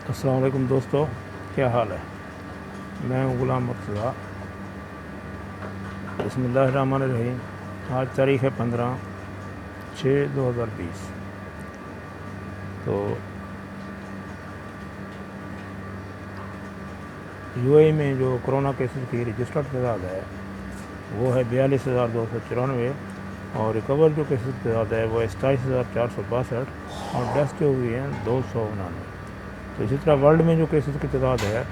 السلام علیکم دوستو، کیا حال ہے؟ میں ہوں غلام مرتضیٰ۔ بسم اللہ الرحمن الرحیم۔ آج تاریخ ہے 15/6/2020۔ تو یو اے میں جو کرونا کیسز کی رجسٹرڈ تعداد ہے وہ ہے 42,294، اور ریکور جو کیسز کی تعداد ہے وہ ہے 27,462، اور ڈیتھس جو ہوئی ہیں 299۔ تو اسی طرح ورلڈ میں جو کیسز کی تعداد ہے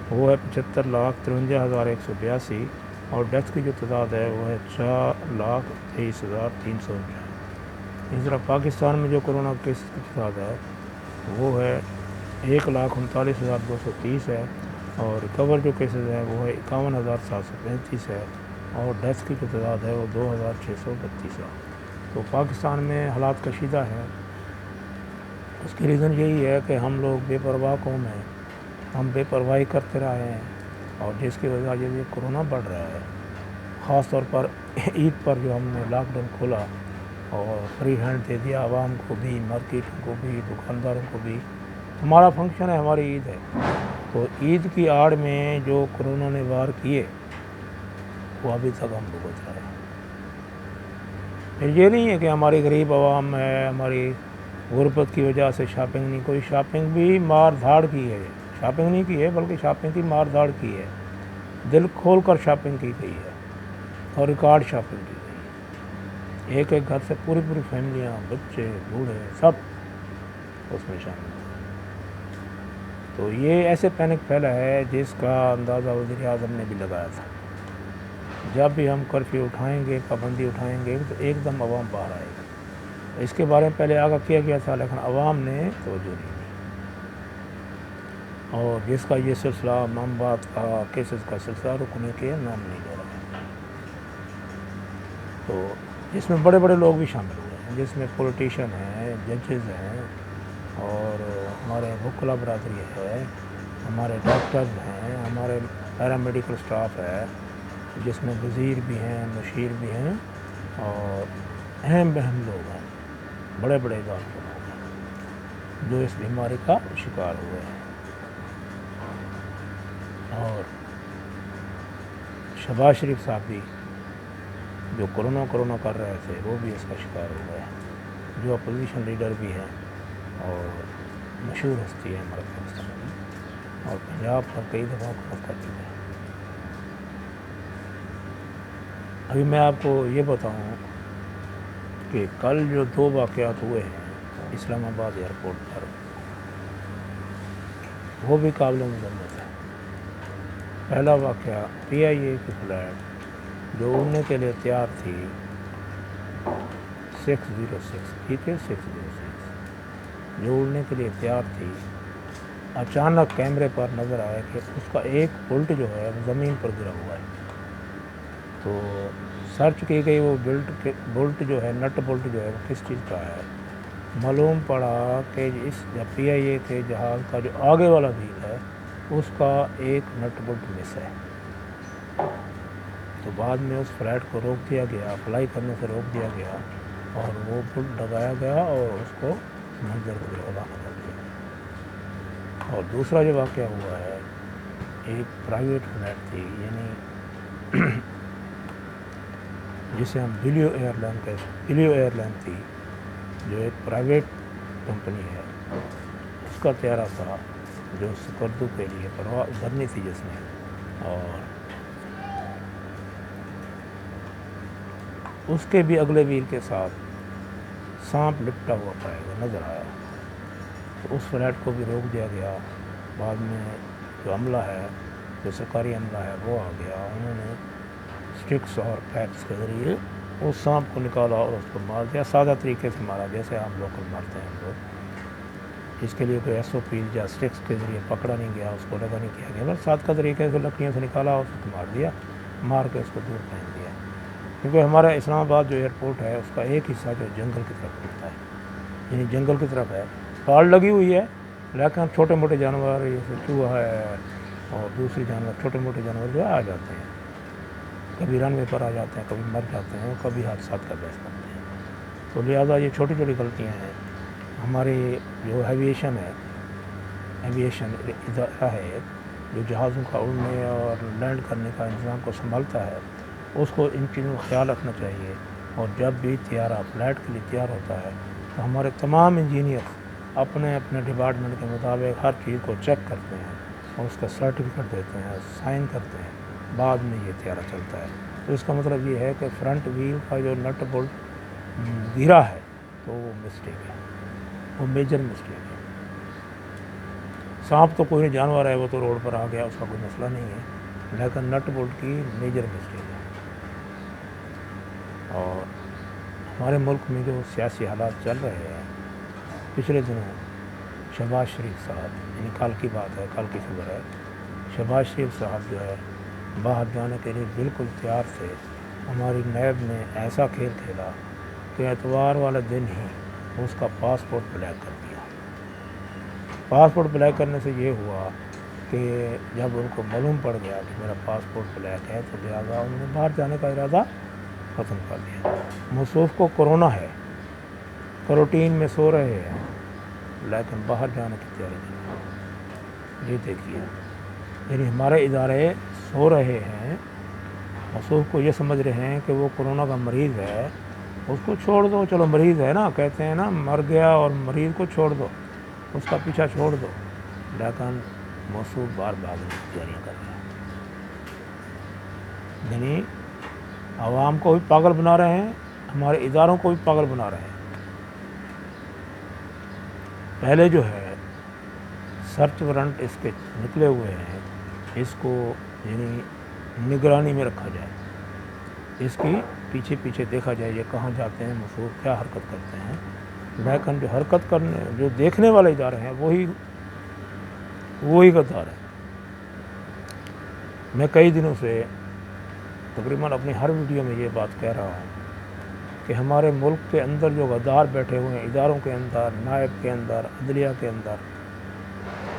وہ ہے 75,53,182، اور ڈیتھ کی جو تعداد ہے وہ ہے 4,23,349۔ اسی طرح پاکستان میں جو کرونا کیسز کی تعداد ہے وہ ہے 1,39,230 ہے، اور ریکور جو کیسز ہیں وہ ہے 51,735 ہے، اور ڈیتھ کی جو تعداد ہے وہ 2,632 ہے۔ تو پاکستان میں حالات کشیدہ ہیں۔ اس کی ریزن یہی ہے کہ ہم لوگ بے پرواہ قوم ہیں، ہم بے پرواہی کرتے رہے ہیں، اور جس کی وجہ سے یہ کرونا بڑھ رہا ہے۔ خاص طور پر عید پر جو ہم نے لاک ڈاؤن کھولا اور فری ہینڈ دے دیا عوام کو بھی، مارکیٹوں کو بھی، دکانداروں کو بھی۔ ہمارا فنکشن ہے، ہماری عید ہے، تو عید کی آڑ میں جو کرونا نے وار کیے وہ ابھی تک ہم بھگت رہے ہیں۔ پھر یہ نہیں ہے کہ ہماری غریب عوام ہے، ہماری غربت کی وجہ سے شاپنگ نہیں، کوئی شاپنگ بھی مار دھاڑ کی ہے، شاپنگ نہیں کی ہے بلکہ شاپنگ کی مار دھاڑ کی ہے، دل کھول کر شاپنگ کی گئی ہے، اور ریکارڈ شاپنگ کی گئی ہے۔ ایک ایک گھر سے پوری فیملیاں، بچے، بوڑھے، سب اس میں شامل ہیں۔ تو یہ ایسے پینک پھیلا ہے جس کا اندازہ وزیر اعظم نے بھی لگایا تھا۔ جب بھی ہم کرفیو اٹھائیں گے، پابندی اٹھائیں گے تو ایک دم عوام باہر آئے گی۔ اس کے بارے میں پہلے آگاہ کیا گیا تھا لیکن عوام نے توجہ نہیں دی، اور جس کا یہ سلسلہ معاملات کا، کیسز کا سلسلہ رکنے کے نام نہیں لے رہا ہے۔ تو جس میں بڑے بڑے لوگ بھی شامل ہوئے ہیں، جس میں پولیٹیشین ہیں، ججز ہیں، اور ہمارے وکلا برادری ہے، ہمارے ڈاکٹرز ہیں، ہمارے پیرامیڈیکل سٹاف ہے، جس میں وزیر بھی ہیں، مشیر بھی ہیں، اور اہم لوگ ہیں، بڑے بڑے اداروں کے لوگ ہیں جو اس بیماری کا شکار ہوئے ہیں۔ اور شہباز شریف صاحب بھی جو کرونا کر رہے تھے وہ بھی اس کا شکار ہو گئے ہیں، جو اپوزیشن لیڈر بھی ہیں اور مشہور ہستی ہے ہمارے پاکستان میں، اور پنجاب پر کئی دفعہ حکومت کر چکے ہیں۔ ابھی میں آپ کو یہ بتاؤں کہ کل جو 2 واقعات ہوئے ہیں اسلام آباد ایئرپورٹ پر، وہ بھی قابل مذمت ہے۔ پہلا واقعہ پی آئی اے کی فلائٹ جو اڑنے کے لیے تیار تھی 606 جو اڑنے کے لیے تیار تھی، اچانک کیمرے پر نظر آیا کہ اس کا ایک بولٹ جو ہے وہ زمین پر گرا ہوا ہے۔ تو سرچ کی گئی، وہ بولٹ جو ہے، نٹ بولٹ جو ہے وہ کس چیز کا ہے؟ معلوم پڑا کہ اس پی آئی اے کے جہاز کا جو آگے والا وہیل ہے اس کا ایک نٹ بولٹ مس ہے۔ تو بعد میں اس فلائٹ کو روک دیا گیا، فلائی کرنے سے روک دیا گیا، اور وہ بولٹ لگایا گیا اور اس کو منظر کو روانہ کر دیا۔ اور دوسرا جو واقعہ ہوا ہے، ایک پرائیویٹ فلائٹ تھی، یعنی جسے ہم بلیو ایئر لائن تھی، جو ایک پرائیویٹ کمپنی ہے، اس کا طیارہ تھا جو سکردو کے لیے پرواز بھرنی تھی جس نے، اور اس کے بھی اگلے وہیل کے ساتھ سانپ لپٹا ہوا پائے گا نظر آیا، تو اس فلائٹ کو بھی روک دیا گیا۔ بعد میں جو عملہ ہے، جو سرکاری عملہ ہے وہ آ گیا، انہوں نے اسٹکس اور پیکس کے ذریعے اس سانپ کو نکالا اور اس کو مار دیا، سادہ طریقے سے مارا جیسے ہم لوکل مارتے ہیں ہم لوگ۔ اس کے لیے کوئی ایس او پی یا اسٹکس کے ذریعے پکڑا نہیں گیا، اس کو لگا نہیں کیا گیا، بس سادہ طریقے سے لکڑیوں سے نکالا اور اس کو مار دیا، مار کے اس کو دور پھینک دیا۔ کیونکہ ہمارا اسلام آباد جو ایئرپورٹ ہے اس کا ایک حصہ جو جنگل کی طرف پڑتا ہے، یعنی جنگل کی طرف ہے، پاڑ لگی ہوئی ہے، لیکن چھوٹے موٹے جانور جیسے چوہا ہے اور دوسری جانور، چھوٹے موٹے جانور جو ہے آ جاتے ہیں، کبھی رن وے پر آ جاتے ہیں، کبھی مر جاتے ہیں، کبھی حادثات کا باعث بنتے ہیں۔ تو لہٰذا یہ چھوٹی چھوٹی غلطیاں ہیں۔ ہماری جو ایویشن ہے، ایویشن ادارہ ہے جو جہازوں کا اڑنے اور لینڈ کرنے کا انتظام کو سنبھالتا ہے، اس کو ان چیزوں کا خیال رکھنا چاہیے۔ اور جب بھی طیارہ فلائٹ کے لیے تیار ہوتا ہے تو ہمارے تمام انجینئر اپنے اپنے ڈپارٹمنٹ کے مطابق ہر چیز کو چیک کرتے ہیں اور اس کا سرٹیفکیٹ دیتے ہیں، سائن کرتے ہیں، بعد میں یہ طیارہ چلتا ہے۔ تو اس کا مطلب یہ ہے کہ فرنٹ وہیل کا جو نٹ بولٹ گرا ہے تو وہ مسٹیک ہے، وہ میجر مسٹیک ہے۔ سانپ تو کوئی نہیں، جانور ہے، وہ تو روڈ پر آ گیا، اس کا کوئی مسئلہ نہیں ہے، لیکن نٹ بولٹ کی میجر مسٹیک ہے۔ اور ہمارے ملک میں جو سیاسی حالات چل رہے ہیں، پچھلے دنوں شہباز شریف صاحب، یعنی کل کی بات ہے، کل کی خبر ہے، شہباز شریف صاحب جو ہے باہر جانے کے لیے بالکل تیار تھے۔ ہماری نیب نے ایسا کھیل کھیلا کہ اتوار والے دن ہی اس کا پاسپورٹ بلیک کر دیا۔ پاسپورٹ بلیک کرنے سے یہ ہوا کہ جب ان کو معلوم پڑ گیا کہ میرا پاسپورٹ بلیک ہے تو لہٰذا انہوں نے باہر جانے کا ارادہ ختم کر دیا۔ موصوف کو کرونا ہے، کروٹین میں سو رہے ہیں، لیکن باہر جانے کی تیاری نہیں۔ یہ دیکھیے، یعنی ہمارے ادارے سو رہے ہیں، موصوف کو یہ سمجھ رہے ہیں کہ وہ کرونا کا مریض ہے، اس کو چھوڑ دو، چلو مریض ہے نا، کہتے ہیں نا مر گیا اور مریض کو چھوڑ دو، اس کا پیچھا چھوڑ دو، لیکن موصوف بار بھاگنے کی تیاریاں کر رہے ہیں۔ یعنی عوام کو بھی پاگل بنا رہے ہیں، ہمارے اداروں کو بھی پاگل بنا رہے ہیں۔ پہلے جو ہے سرچ وارنٹ اس کے نکلے ہوئے ہیں، اس کو یعنی نگرانی میں رکھا جائے، اس کی پیچھے پیچھے دیکھا جائے یہ کہاں جاتے ہیں، موصوف کیا حرکت کرتے ہیں، لیکن جو حرکت کرنے جو دیکھنے والے ادارے ہیں وہی غدار ہیں۔ میں کئی دنوں سے تقریباً اپنی ہر ویڈیو میں یہ بات کہہ رہا ہوں کہ ہمارے ملک کے اندر جو غدار بیٹھے ہوئے ہیں، اداروں کے اندر، نائب کے اندر، عدلیہ کے اندر،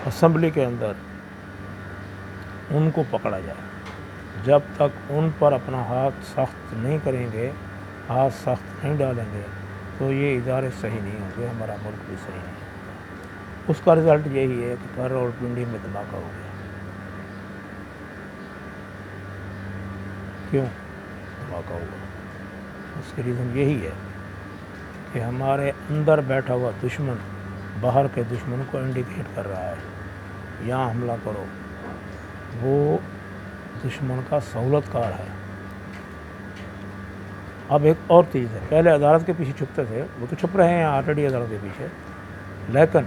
اسمبلی کے اندر، ان کو پکڑا جائے۔ جب تک ان پر اپنا ہاتھ سخت نہیں کریں گے، ہاتھ سخت نہیں ڈالیں گے تو یہ ادارے صحیح نہیں ہوں گے، ہمارا ملک بھی صحیح نہیں ہوگا۔ اس کا رزلٹ یہی ہے کہ گھر اور پنڈی میں دھماکہ ہو گیا۔ کیوں دھماکہ ہوا؟ اس کی ریزن یہی ہے کہ ہمارے اندر بیٹھا ہوا دشمن باہر کے دشمن کو انڈیکیٹ کر رہا ہے، یہاں حملہ کرو۔ وہ دشمن کا سہولت کار ہے۔ اب ایک اور چیز ہے، پہلے عدالت کے پیچھے چھپتے تھے، وہ تو چھپ رہے ہیں آلریڈی عدالت کے پیچھے، لیکن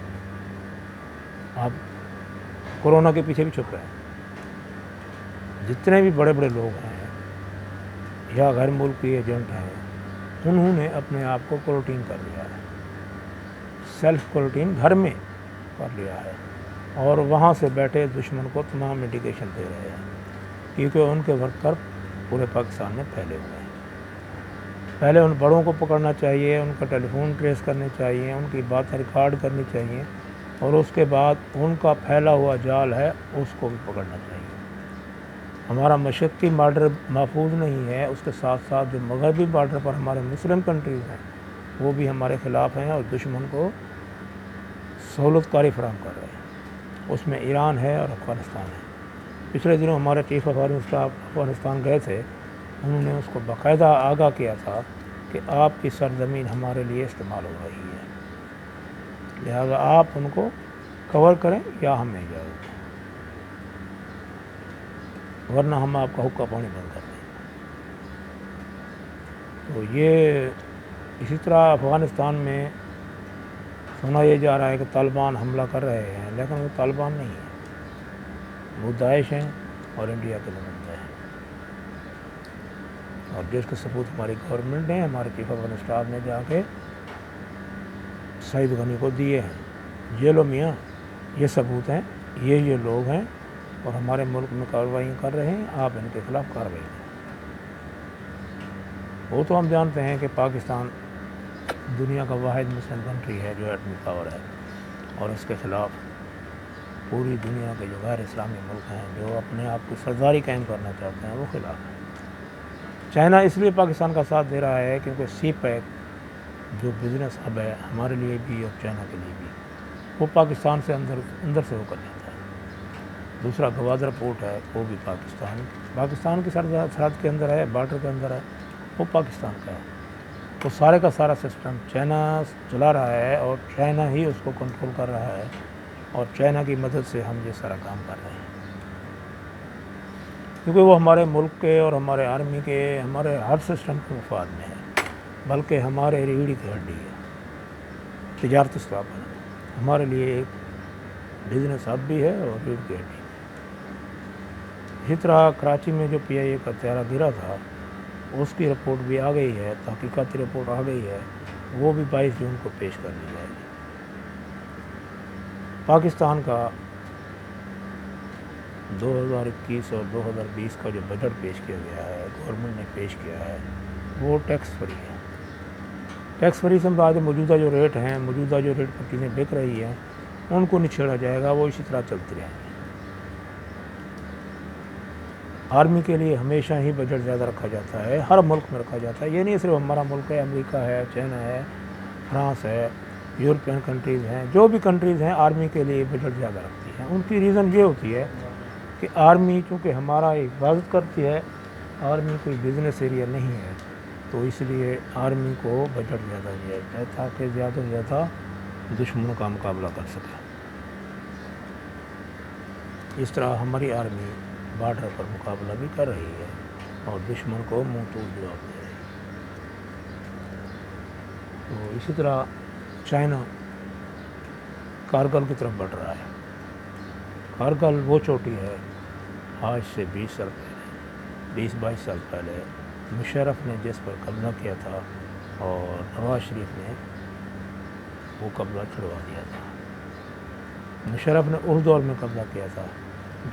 اب کورونا کے پیچھے بھی چھپ رہے ہیں۔ جتنے بھی بڑے بڑے لوگ ہیں یا غیر ملکی ایجنٹ ہیں، انہوں نے اپنے آپ کو کوارنٹین کر لیا ہے، سیلف کوارنٹین گھر میں کر لیا ہے، اور وہاں سے بیٹھے دشمن کو تمام انڈیکیشن دے رہے ہیں، کیونکہ ان کے ورکر پورے پاکستان میں پھیلے ہوئے ہیں۔ پہلے ان بڑوں کو پکڑنا چاہیے، ان کا ٹیلی فون ٹریس کرنے چاہیے، ان کی باتیں ریکارڈ کرنی چاہیے، اور اس کے بعد ان کا پھیلا ہوا جال ہے اس کو بھی پکڑنا چاہیے۔ ہمارا مشرقی بارڈر محفوظ نہیں ہے، اس کے ساتھ ساتھ جو مغربی بارڈر پر ہمارے مسلم کنٹریز ہیں وہ بھی ہمارے خلاف ہیں اور دشمن کو سہولت کاری فراہم کر رہے ہیں۔ اس میں ایران ہے اور افغانستان ہے۔ پچھلے دنوں ہمارے chief of army staff Afghanistan گئے تھے، انہوں نے اس کو باقاعدہ آگاہ کیا تھا کہ آپ کی سرزمین ہمارے لیے استعمال ہو رہی ہے، لہذا آپ ان کو کور کریں یا ہمیں اجازت دیں، ورنہ ہم آپ کا حقہ پانی بند کر دیں۔ تو یہ اسی طرح افغانستان میں سنا یہ جا رہا ہے کہ طالبان حملہ کر رہے ہیں، لیکن وہ طالبان نہیں ہیں، وہ داعش ہیں اور انڈیا کے نمائندے ہیں، اور جس کے ثبوت ہماری گورنمنٹ نے، ہمارے چیف آف آرمی اسٹاف نے جا کے سعید غنی کو دیے ہیں۔ یہ لو میاں، یہ ثبوت ہیں، یہ لوگ ہیں اور ہمارے ملک میں کارروائیاں کر رہے ہیں، آپ ان کے خلاف کارروائی کریں۔ وہ تو ہم جانتے ہیں کہ پاکستان دنیا کا واحد مسلم کنٹری ہے جو ایٹمی پاور ہے، اور اس کے خلاف پوری دنیا کے جو غیر اسلامی ملک ہیں جو اپنے آپ کو سرداری قائم کرنا چاہتے ہیں وہ خلاف ہیں۔ چائنا اس لیے پاکستان کا ساتھ دے رہا ہے کیونکہ سی پیک جو بزنس ہب ہے ہمارے لیے بھی اور چائنا کے لیے بھی، وہ پاکستان سے اندر سے ہو کر جاتا ہے۔ دوسرا گوادر پورٹ ہے، وہ بھی پاکستان کی سرحد کے اندر ہے، بارڈر کے اندر ہے، وہ پاکستان کا ہے۔ تو سارے کا سارا سسٹم چائنا چلا رہا ہے اور چائنا ہی اس کو کنٹرول کر رہا ہے، اور چائنا کی مدد سے ہم یہ سارا کام کر رہے ہیں، کیونکہ وہ ہمارے ملک کے اور ہمارے آرمی کے، ہمارے ہر سسٹم کے مفاد میں ہے، بلکہ ہمارے ریڑھ کی ہڈی ہے، تجارت اسباب ہے، ہمارے لیے ایک بزنس ہب بھی ہے اور ریڑھ کی ہڈی۔ اسی طرح کراچی میں جو PIA کا طیارہ گرا تھا، اس کی رپورٹ بھی آ گئی ہے، تحقیقاتی رپورٹ آ گئی ہے، وہ بھی 22 جون کو پیش کر دی جائے گی۔ پاکستان کا 2021 اور 2020 کا جو بجٹ پیش کیا گیا ہے، گورنمنٹ نے پیش کیا ہے، وہ ٹیکس فری ہے۔ ٹیکس فری سے مراد موجودہ جو ریٹ ہیں، موجودہ جو ریٹ پر چیزیں بک رہی ہیں، ان کو نہیں چھیڑا جائے گا، وہ اسی طرح چلتی رہیں گی۔ آرمی کے لیے ہمیشہ ہی بجٹ زیادہ رکھا جاتا ہے، ہر ملک میں رکھا جاتا ہے، یہ نہیں صرف ہمارا ملک ہے، امریکہ ہے، چائنا ہے، فرانس ہے، یورپین کنٹریز ہیں، جو بھی کنٹریز ہیں آرمی کے لیے بجٹ زیادہ رکھتی ہیں۔ ان کی ریزن یہ ہوتی ہے کہ آرمی چونکہ ہمارا حفاظت کرتی ہے، آرمی کوئی بزنس ایریا نہیں ہے، تو اس لیے آرمی کو بجٹ زیادہ دیا جاتا ہے تاکہ زیادہ سے زیادہ دشمنوں کا مقابلہ کر سکے۔ اس طرح ہماری آرمی بارڈر پر مقابلہ بھی کر رہی ہے اور دشمن کو منہ توڑ جواب دے رہی ہے۔ تو اسی طرح چائنا کارگل کی طرف بڑھ رہا ہے۔ کارگل وہ چوٹی ہے، آج سے 20-22 سال پہلے مشرف نے جس پر قبضہ کیا تھا اور نواز شریف نے وہ قبضہ چھڑوا دیا تھا۔ مشرف نے اس دور میں قبضہ کیا تھا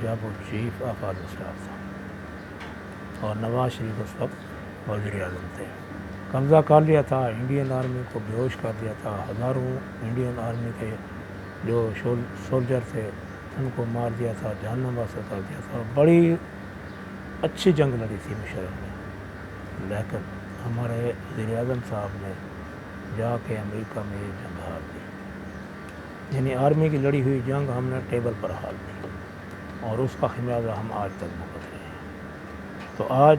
جب وہ چیف آف آرمی اسٹاف تھا اور نواز شریف اس وقت وزیر اعظم تھے۔ قبضہ کر لیا تھا، انڈین آرمی کو بیہوش کر دیا تھا، ہزاروں انڈین آرمی کے جو سولجر تھے ان کو مار دیا تھا، جہنم واسطہ کر دیا تھا، اور بڑی اچھی جنگ لڑی تھی مشرف نے، لیکن ہمارے وزیر اعظم صاحب نے جا کے امریکہ میں یہ جنگ ہار دی، یعنی آرمی کی لڑی ہوئی جنگ ہم نے ٹیبل پر ہار دی، اور اس کا خمیازہ ہم آج تک بھگت رہے ہیں۔ تو آج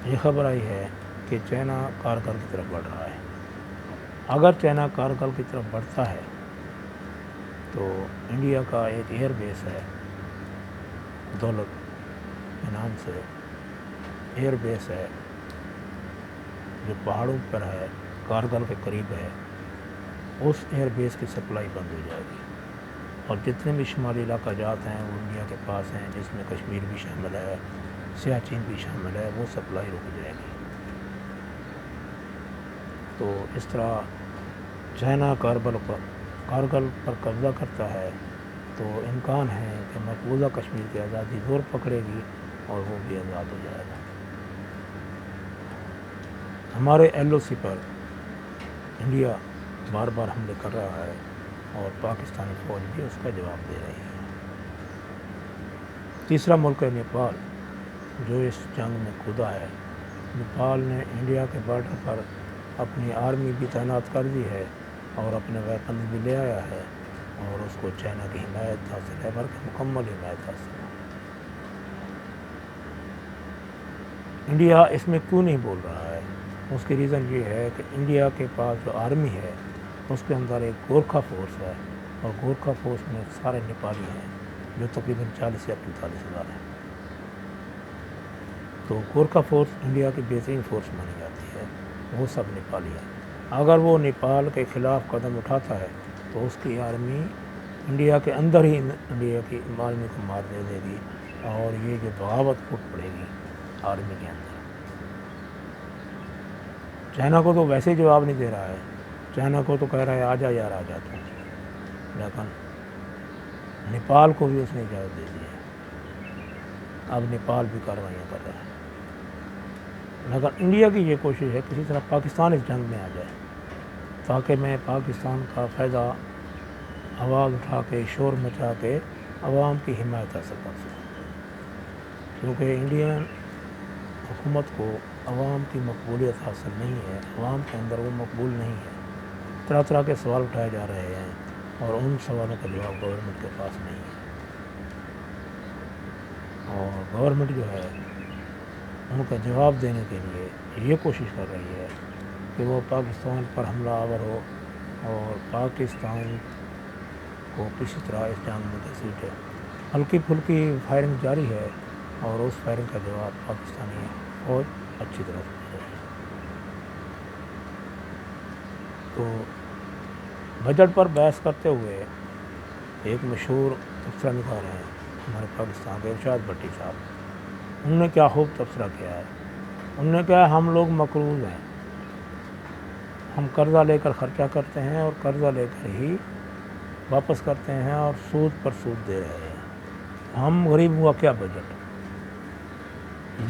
یہ خبر آئی ہے کہ چائنا کارگل کی طرف بڑھ رہا ہے۔ اگر چائنا کارگل کی طرف بڑھتا ہے تو انڈیا کا ایک ایئر بیس ہے، دولت کے نام سے ایئر بیس ہے جو پہاڑوں پر ہے، کارگل کے قریب ہے، اس ایئر بیس کی سپلائی بند ہو جائے گی، اور جتنے بھی شمالی علاقہ جات ہیں وہ انڈیا کے پاس ہیں، جس میں کشمیر بھی شامل ہے، سیاچین بھی شامل ہے، وہ سپلائی رک جائے گی۔ تو اس طرح چائنا کارگل پر قبضہ کرتا ہے تو امکان ہے کہ مقبوضہ کشمیر کی آزادی زور پکڑے گی اور وہ بھی آزاد ہو جائے گا۔ ہمارے LOC پر انڈیا بار بار حملے کر رہا ہے اور پاکستانی فوج بھی اس کا جواب دے رہی ہے۔ تیسرا ملک ہے نیپال، جو اس جنگ میں کھدا ہے۔ نیپال نے انڈیا کے بارڈر پر اپنی آرمی بھی تعینات کر دی ہے اور اپنے ویپنز بھی لے آیا ہے، اور اس کو چائنا کی حمایت حاصل ہے، بلکہ مکمل حمایت حاصل ہے۔ انڈیا اس میں کیوں نہیں بول رہا ہے؟ اس کی ریزن یہ ہے کہ انڈیا کے پاس جو آرمی ہے اس کے اندر ایک گورکھا فورس ہے، اور گورکھا فورس میں سارے نیپالی ہیں جو تقریباً 40 یا 45 ہزار ہیں۔ تو گورکھا فورس انڈیا کی بہترین فورس مانی جاتی ہے، وہ سب نیپالی ہیں۔ اگر وہ نیپال کے خلاف قدم اٹھاتا ہے تو اس کی آرمی انڈیا کے اندر ہی انڈیا کی آرمی کو مار دے گی، اور یہ جو بغاوت پھوٹ پڑے گی آرمی کے اندر۔ چائنا کو تو ویسے جواب نہیں دے رہا ہے، چائنا کو تو کہہ رہا ہے آجا یار آجا تو، لیکن نیپال کو بھی اس نے اجازت دے دی ہے، اب نیپال بھی کارروائیاں کر رہا ہے۔ لیکن انڈیا کی یہ کوشش ہے کسی طرح پاکستان اس جنگ میں آ جائے، تاکہ میں پاکستان کا فائدہ آواز اٹھا کے، شور مچا کے عوام کی حمایت حاصل کر سکوں، کیونکہ انڈین حکومت کو عوام کی مقبولیت حاصل نہیں ہے، عوام کے اندر وہ مقبول نہیں ہے۔ طرح طرح کے سوال اٹھائے جا رہے ہیں اور ان سوالوں کا جواب گورنمنٹ کے پاس نہیں ہے، اور گورنمنٹ جو ہے ان کا جواب دینے کے لیے یہ کوشش کر رہی ہے کہ وہ پاکستان پر حملہ آور ہو اور پاکستان کو کسی طرح اس جنگ میں گھسیٹے۔ ہلکی پھلکی فائرنگ جاری ہے اور اس فائرنگ کا جواب پاکستانی فوج اچھی طرح سے دے رہی ہے۔ تو بجٹ پر بحث کرتے ہوئے ایک مشہور تبصرہ نگار ہیں ہمارے پاکستان کے ارشاد بھٹی صاحب، انہوں نے کیا خوب تبصرہ کیا ہے۔ انہوں نے کہا ہم لوگ مقروض ہیں، ہم قرضہ لے کر خرچہ کرتے ہیں اور قرضہ لے کر ہی واپس کرتے ہیں اور سود پر سود دے رہے ہیں، ہم غریب ہوا کیا بجٹ۔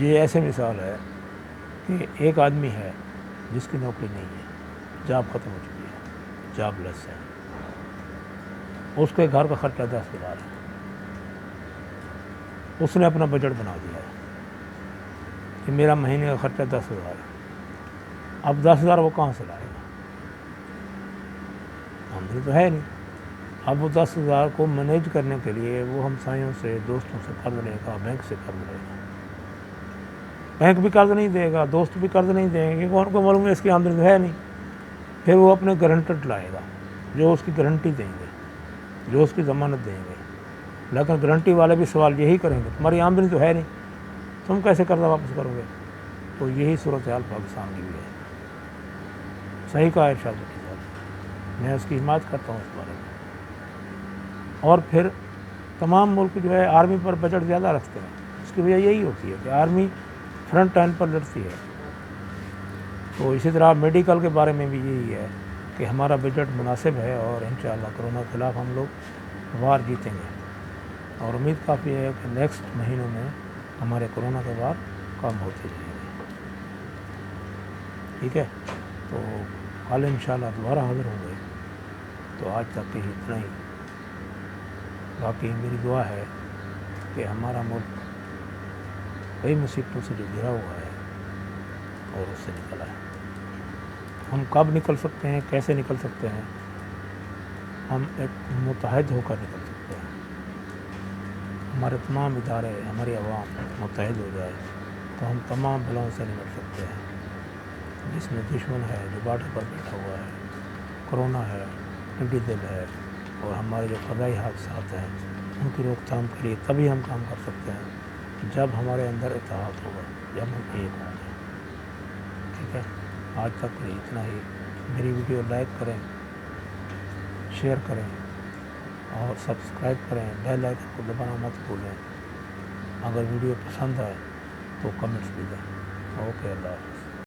یہ ایسے مثال ہے کہ ایک آدمی ہے جس کی نوکری نہیں ہے، جاب ختم ہو چکی ہے، جاب لیس ہے، اس کے گھر کا خرچہ 10,000 ہے، اس نے اپنا بجٹ بنا دیا ہے کہ میرا مہینے کا خرچہ 10,000 ہے۔ اب 10,000 وہ کہاں سے لائے گا؟ آمدنی تو ہے نہیں۔ اب وہ 10,000 کو مینیج کرنے کے لیے وہ ہمسایوں سے، دوستوں سے قرض لے گا، بینک سے قرض لے گا۔ بینک بھی قرض نہیں دے گا، دوست بھی قرض نہیں دیں گے کیونکہ ان کو معلوم ہے اس کی آمدنی تو ہے نہیں۔ پھر وہ اپنے گارنٹر لائے گا جو اس کی گارنٹی دیں گے، جو اس کی ضمانت دیں گے، لیکن گارنٹی والے بھی سوال یہی کریں گے تمہاری آمدنی تو ہے نہیں، تم کیسے قرضہ واپس کرو گے؟ تو یہی صورتحال پاکستان کی بھی ہے۔ صحیح کہا ارشاد بھٹی صاحب، میں اس کی حمایت کرتا ہوں اس بارے میں۔ اور پھر تمام ملک جو ہے آرمی پر بجٹ زیادہ رکھتے ہیں، اس کی وجہ یہی ہوتی ہے کہ آرمی فرنٹ لائن پر لڑتی ہے۔ تو اسی طرح میڈیکل کے بارے میں بھی یہی ہے کہ ہمارا بجٹ مناسب ہے اور انشاءاللہ کرونا کے خلاف ہم لوگ وار جیتیں گے، اور امید کافی ہے کہ نیکسٹ مہینوں میں ہمارے کرونا کے وار کم ہوتے جائیں گے۔ ٹھیک ہے، تو کل انشاءاللہ دوبارہ حاضر ہوں گے۔ تو آج تک کے اتنا ہی۔ باقی میری دعا ہے کہ ہمارا ملک کئی مصیبتوں سے جو گھرا ہوا ہے اور اس سے نکل آئے۔ ہم کب نکل سکتے ہیں، کیسے نکل سکتے ہیں؟ ہم ایک متحد ہو کر نکل سکتے ہیں۔ ہمارے تمام ادارے، ہماری عوام متحد ہو جائے تو ہم تمام بلاؤں سے نمٹ سکتے ہیں۔ جس میں دشمن ہے جو بارڈر پر بیٹھا ہوا ہے، کرونا ہے، ٹڈی دل ہے، اور ہمارے جو فضائی حادثات ہیں ان کی روک تھام کے لیے تبھی ہم کام کر سکتے ہیں جب ہمارے اندر اتحاد ہوگا، جب ہم ایک ہوں گے۔ ٹھیک ہے، آج تک کے لیے اتنا ہی۔ میری ویڈیو لائک کریں، شیئر کریں اور سبسکرائب کریں، بیل آئکن کو دبانا مت بھولیں۔ اگر ویڈیو پسند آئے تو کمنٹس بھی دیں۔ اوکے، اللہ حافظ۔